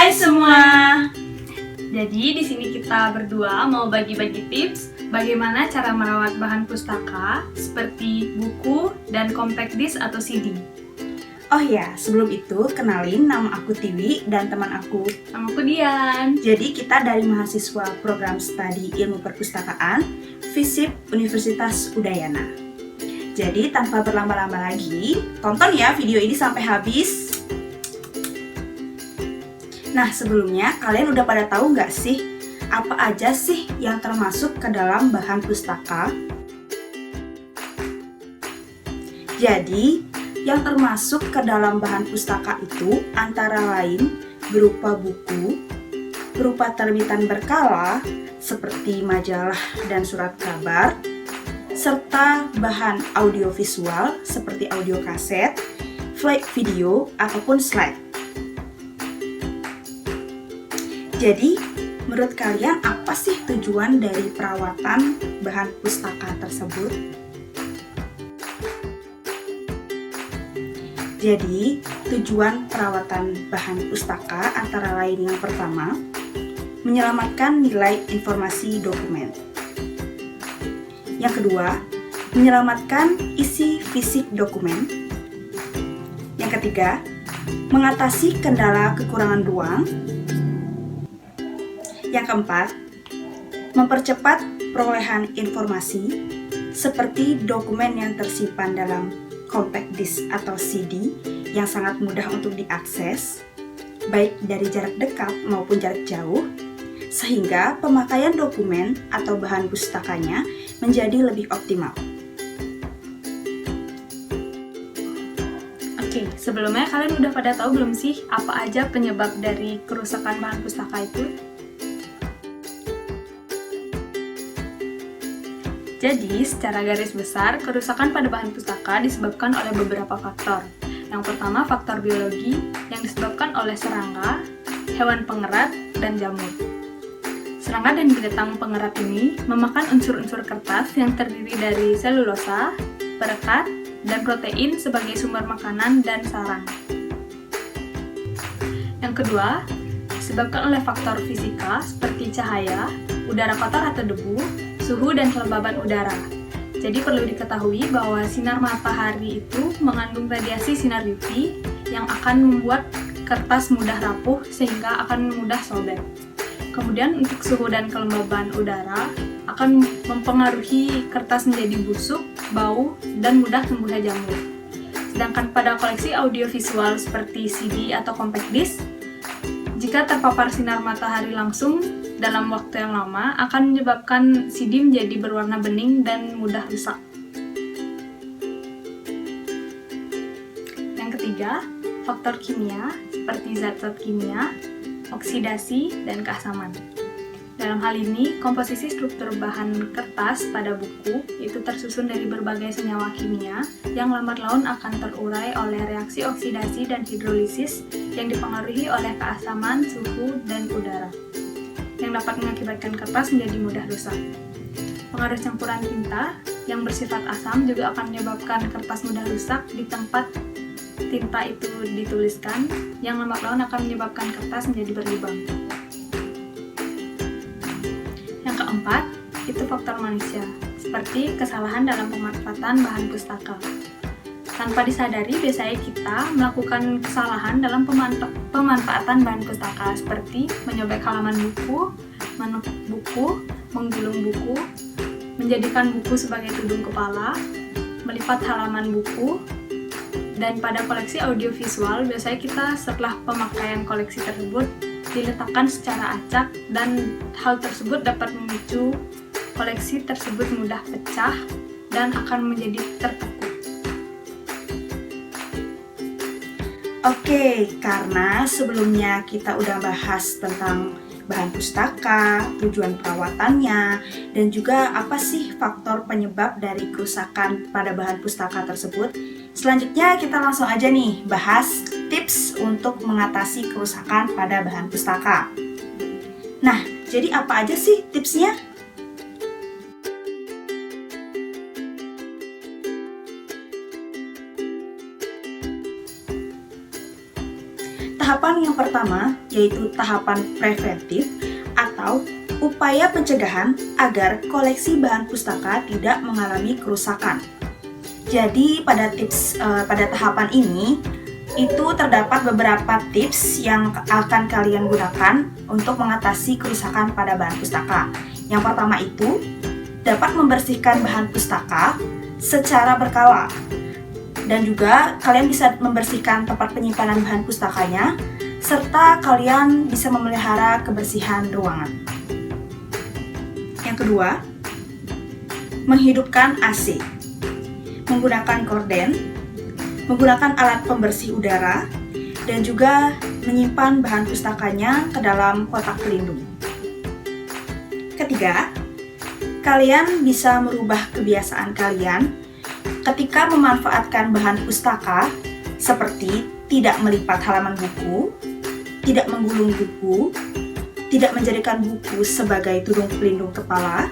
Hai semua. Jadi di sini kita berdua mau bagi-bagi tips bagaimana cara merawat bahan pustaka seperti buku dan compact disc atau CD. Oh ya, sebelum itu kenalin, nama aku Tiwi dan teman aku. Nama aku Dian. Jadi kita dari mahasiswa program studi ilmu perpustakaan FISIP Universitas Udayana. Jadi tanpa berlama-lama lagi, tonton ya video ini sampai habis. Nah, sebelumnya kalian udah pada tahu nggak sih apa aja sih yang termasuk ke dalam bahan pustaka? Jadi, yang termasuk ke dalam bahan pustaka itu antara lain berupa buku, berupa terbitan berkala seperti majalah dan surat kabar, serta bahan audiovisual seperti audio kaset, flash video, ataupun slide. Jadi, menurut kalian apa sih tujuan dari perawatan bahan pustaka tersebut? Jadi, tujuan perawatan bahan pustaka antara lain yang pertama, menyelamatkan nilai informasi dokumen. Yang kedua, menyelamatkan isi fisik dokumen. Yang ketiga, mengatasi kendala kekurangan ruang. Yang keempat, mempercepat perolehan informasi seperti dokumen yang tersimpan dalam compact disc atau CD yang sangat mudah untuk diakses, baik dari jarak dekat maupun jarak jauh, sehingga pemakaian dokumen atau bahan pustakanya menjadi lebih optimal. Oke, sebelumnya kalian udah pada tahu belum sih apa aja penyebab dari kerusakan bahan pustaka itu? Jadi, secara garis besar, kerusakan pada bahan pustaka disebabkan oleh beberapa faktor. Yang pertama, faktor biologi yang disebabkan oleh serangga, hewan pengerat, dan jamur. Serangga dan binatang pengerat ini memakan unsur-unsur kertas yang terdiri dari selulosa, perekat, dan protein sebagai sumber makanan dan sarang. Yang kedua, disebabkan oleh faktor fisika seperti cahaya, udara kotor atau debu, suhu dan kelembaban udara. Jadi perlu diketahui bahwa sinar matahari itu mengandung radiasi sinar UV yang akan membuat kertas mudah rapuh sehingga akan mudah sobek. Kemudian untuk suhu dan kelembaban udara akan mempengaruhi kertas menjadi busuk, bau, dan mudah tumbuhnya jamur. Sedangkan pada koleksi audiovisual seperti CD atau compact disc, jika terpapar sinar matahari langsung dalam waktu yang lama akan menyebabkan CD menjadi berwarna bening dan mudah rusak. Yang ketiga, faktor kimia seperti zat-zat kimia, oksidasi, dan keasaman. Dalam hal ini, komposisi struktur bahan kertas pada buku itu tersusun dari berbagai senyawa kimia yang lambat laun akan terurai oleh reaksi oksidasi dan hidrolisis yang dipengaruhi oleh keasaman, suhu, dan udara, yang dapat mengakibatkan kertas menjadi mudah rusak. Pengaruh campuran tinta yang bersifat asam juga akan menyebabkan kertas mudah rusak di tempat tinta itu dituliskan, yang lambat laun akan menyebabkan kertas menjadi berlubang. Yang keempat, itu faktor manusia, seperti kesalahan dalam pemanfaatan bahan pustaka. Tanpa disadari, biasanya kita melakukan kesalahan dalam pemanfaatan bahan pustaka seperti menyobek halaman buku, menukuk buku, menggulung buku, menjadikan buku sebagai tudung kepala, melipat halaman buku, dan pada koleksi audiovisual biasanya kita setelah pemakaian koleksi tersebut diletakkan secara acak dan hal tersebut dapat memicu koleksi tersebut mudah pecah dan akan menjadi tertekuk. Oke, karena sebelumnya kita udah bahas tentang bahan pustaka, tujuan perawatannya, dan juga apa sih faktor penyebab dari kerusakan pada bahan pustaka tersebut. Selanjutnya kita langsung aja nih bahas tips untuk mengatasi kerusakan pada bahan pustaka. Nah, jadi apa aja sih tipsnya? Tahapan yang pertama yaitu tahapan preventif atau upaya pencegahan agar koleksi bahan pustaka tidak mengalami kerusakan. Jadi pada tahapan ini itu terdapat beberapa tips yang akan kalian gunakan untuk mengatasi kerusakan pada bahan pustaka. Yang pertama itu dapat membersihkan bahan pustaka secara berkala. Dan juga kalian bisa membersihkan tempat penyimpanan bahan pustakanya, serta kalian bisa memelihara kebersihan ruangan. Yang kedua, menghidupkan AC. Menggunakan korden, menggunakan alat pembersih udara, dan juga menyimpan bahan pustakanya ke dalam kotak pelindung. Ketiga, kalian bisa merubah kebiasaan kalian ketika memanfaatkan bahan pustaka seperti tidak melipat halaman buku, tidak menggulung buku, tidak menjadikan buku sebagai tudung pelindung kepala,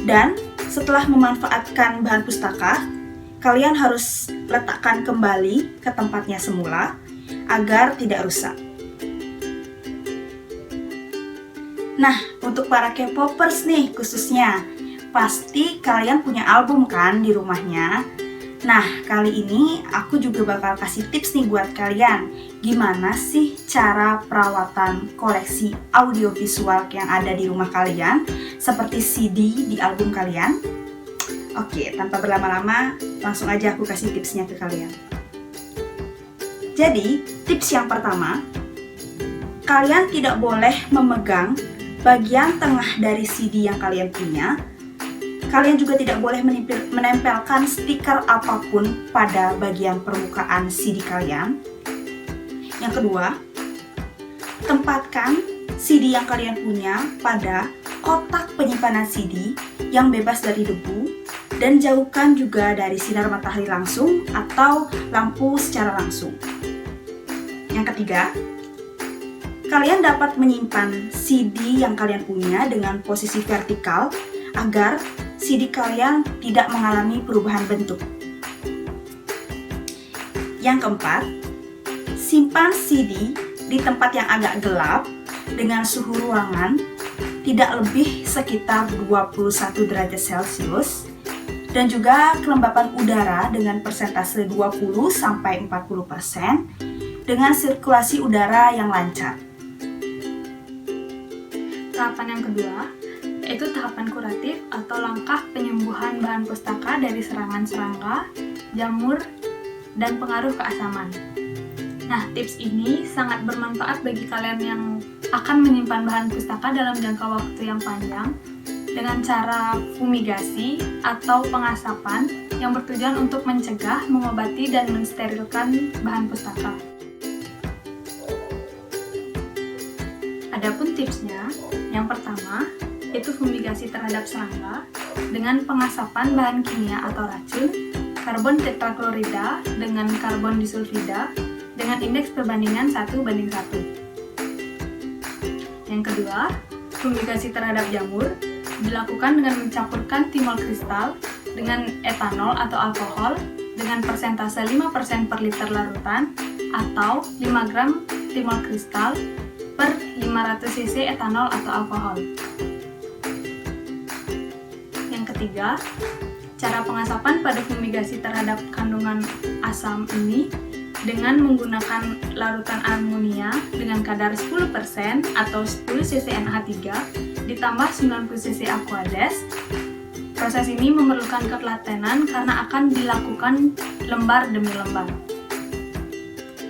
dan setelah memanfaatkan bahan pustaka, kalian harus letakkan kembali ke tempatnya semula agar tidak rusak. Nah, untuk para K-popers nih khususnya, pasti kalian punya album kan di rumahnya? Nah, kali ini aku juga bakal kasih tips nih buat kalian. Gimana sih cara perawatan koleksi audiovisual yang ada di rumah kalian, seperti CD di album kalian? Oke, tanpa berlama-lama, langsung aja aku kasih tipsnya ke kalian. Jadi, tips yang pertama, kalian tidak boleh memegang bagian tengah dari CD yang kalian punya. Kalian juga tidak boleh menempelkan stiker apapun pada bagian permukaan CD kalian. Yang kedua, tempatkan CD yang kalian punya pada kotak penyimpanan CD yang bebas dari debu, dan jauhkan juga dari sinar matahari langsung atau lampu secara langsung. Yang ketiga, kalian dapat menyimpan CD yang kalian punya dengan posisi vertikal agar CD kalian tidak mengalami perubahan bentuk. Yang keempat, simpan CD di tempat yang agak gelap dengan suhu ruangan tidak lebih sekitar 21 derajat Celcius, dan juga kelembapan udara dengan persentase 20-40% dengan sirkulasi udara yang lancar. Tahapan yang kedua yaitu tahapan kuratif atau langkah penyembuhan bahan pustaka dari serangan serangga, jamur, dan pengaruh keasaman. Nah, tips ini sangat bermanfaat bagi kalian yang akan menyimpan bahan pustaka dalam jangka waktu yang panjang dengan cara fumigasi atau pengasapan yang bertujuan untuk mencegah, mengobati, dan mensterilkan bahan pustaka. Adapun tipsnya, yang pertama yaitu fumigasi terhadap serangga dengan pengasapan bahan kimia atau racun, karbon tetraklorida dengan karbon disulfida dengan indeks perbandingan 1:1. Yang kedua, fumigasi terhadap jamur dilakukan dengan mencampurkan timol kristal dengan etanol atau alkohol dengan persentase 5% per liter larutan atau 5 gram timol kristal per 500 cc etanol atau alkohol. Yang ketiga, cara pengasapan pada fumigasi terhadap kandungan asam ini dengan menggunakan larutan amonia dengan kadar 10% atau 10 cc NH3 ditambah 90 cc Aquades. Proses ini memerlukan ketelatenan karena akan dilakukan lembar demi lembar.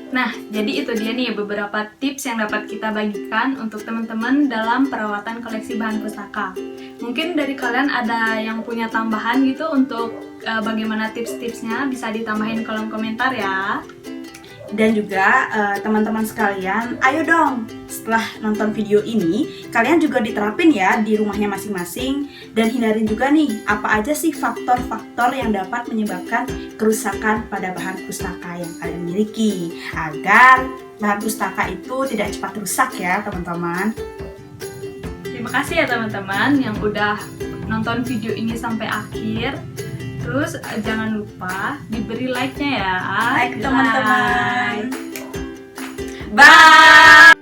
Nah, jadi itu dia nih beberapa tips yang dapat kita bagikan untuk teman-teman dalam perawatan koleksi bahan pustaka. Mungkin dari kalian ada yang punya tambahan gitu untuk bagaimana tips-tipsnya, bisa ditambahin kolom komentar ya. Dan juga teman-teman sekalian, ayo dong setelah nonton video ini kalian juga diterapin ya di rumahnya masing-masing, dan hindarin juga nih apa aja sih faktor-faktor yang dapat menyebabkan kerusakan pada bahan pustaka yang kalian miliki agar bahan pustaka itu tidak cepat rusak ya teman-teman. Terima kasih ya teman-teman yang udah nonton video ini sampai akhir. Terus jangan lupa diberi like-nya ya. Like teman-teman. Bye!